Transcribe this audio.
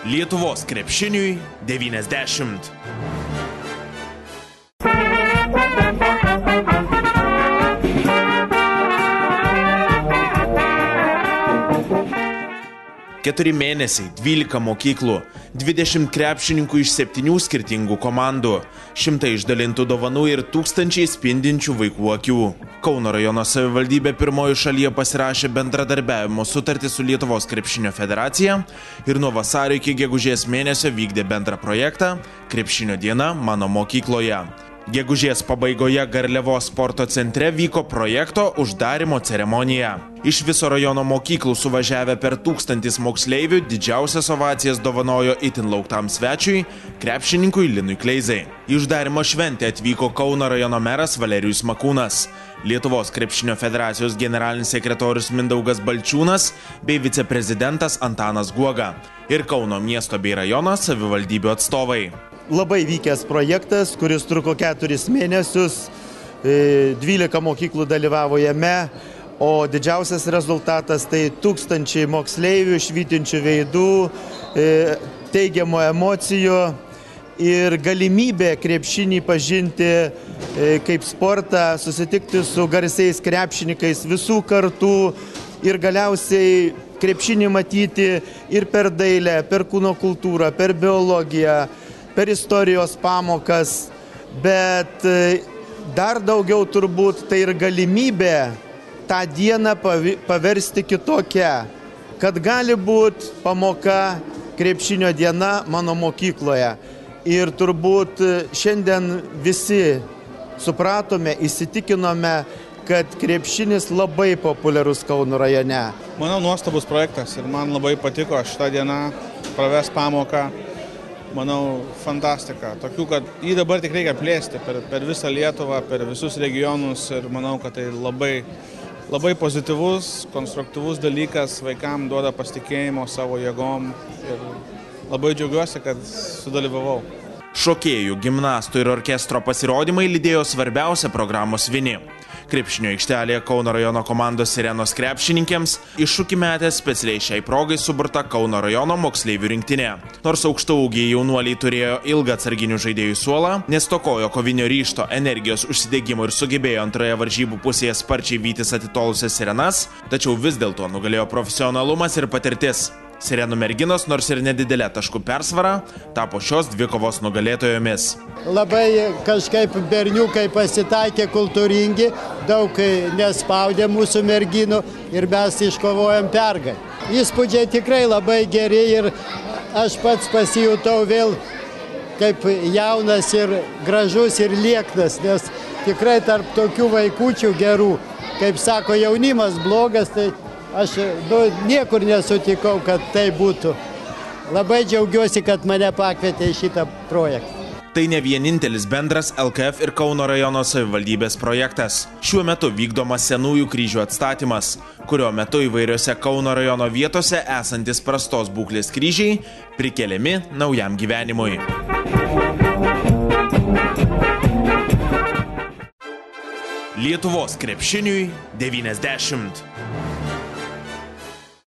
Lietuvos krepšiniui 90. Keturi mėnesiai, 12 mokyklų, 20 krepšininkų iš 7 skirtingų komandų, 100 išdalintų dovanų ir 1000 spindinčių vaikų akių. Kauno rajono savivaldybė pirmoji šalyje pasirašė bendradarbiavimo sutartį su Lietuvos krepšinio federacija ir nuo vasario iki gegužės mėnesio vykdė bendrą projektą Krepšinio diena mano mokykloje. Gegužės pabaigoje Garliavos sporto centre vyko projekto uždarymo ceremonija. Iš viso rajono mokyklų suvažiavę per 1000 moksleivių didžiausias ovacijas dovanojo itin lauktam svečiui, krepšininkui Linui Kleizai. Į uždarymo šventę atvyko Kauno rajono meras Valerijus Makūnas, Lietuvos krepšinio federacijos generalinis sekretorius Mindaugas Balčiūnas bei viceprezidentas Antanas Guoga ir Kauno miesto bei rajono savivaldybių atstovai. Labai vykęs projektas, kuris truko 4 mėnesius, 12 mokyklų dalyvavo jame, o didžiausias rezultatas tai 1000 moksleivių, švytinčių veidų, teigiamų emocijų ir galimybė krepšinį pažinti kaip sportą, susitikti su garsiais krepšininkais visų kartų ir galiausiai krepšinį matyti ir per dailę, per kūno kultūrą, per biologiją, per istorijos pamokas, bet dar daugiau turbūt tai ir galimybė tą dieną paversti kitokią, kad gali būti pamoka krepšinio diena mano mokykloje. Ir turbūt šiandien visi supratome, įsitikinome, kad krepšinis labai populiarus Kauno rajone. Manau, nuostabus projektas ir man labai patiko šitą dieną pravest pamoką. Manau, fantastika. Tokių, kad jį dabar tik reikia plėsti per visą Lietuvą, per visus regionus ir manau, kad tai labai pozityvus, konstruktyvus dalykas, vaikam duoda pasitikėjimo savo jėgom ir labai džiaugiuosi, kad sudalyvavau. Šokėjų, gimnastų ir orkestro pasirodymai lydėjo svarbiausią programos vinį. Krepšinio aikštelėje Kauno rajono komandos Sirenos krepšininkėms iššūkį metė specialiai šiai progai suburta Kauno rajono moksleivių rinktinė. Nors aukštaūgiai jaunuoliai turėjo ilgą atsarginių žaidėjų suolą, nestokojo kovinio ryžto, energijos, užsidegimo ir sugebėjo antroje varžybų pusėje sparčiai vytis atitolusias Sirenas, tačiau vis dėlto nugalėjo profesionalumas ir patirtis. Sirenų merginos, nors ir nedidelė taškų persvara, tapo šios dvikovos nugalėtojomis. Labai kažkaip berniukai pasitaikė kultūringi, daug nespaudė mūsų merginų ir mes iškovojom pergalę. Įspūdžiai tikrai labai geri ir aš pats pasijutau vėl kaip jaunas ir gražus ir lieknas, nes tikrai tarp tokių vaikučių gerų, kaip sako jaunimas blogas, tai aš niekur nesutikau, kad tai būtų. Labai džiaugiuosi, kad mane pakvietė į šitą projektą. Tai ne vienintelis bendras LKF ir Kauno rajono savivaldybės projektas. Šiuo metu vykdomas senųjų kryžių atstatymas, kurio metu įvairiose Kauno rajono vietose esantis prastos būklės kryžiai prikeliami naujam gyvenimui. Lietuvos krepšiniui 90.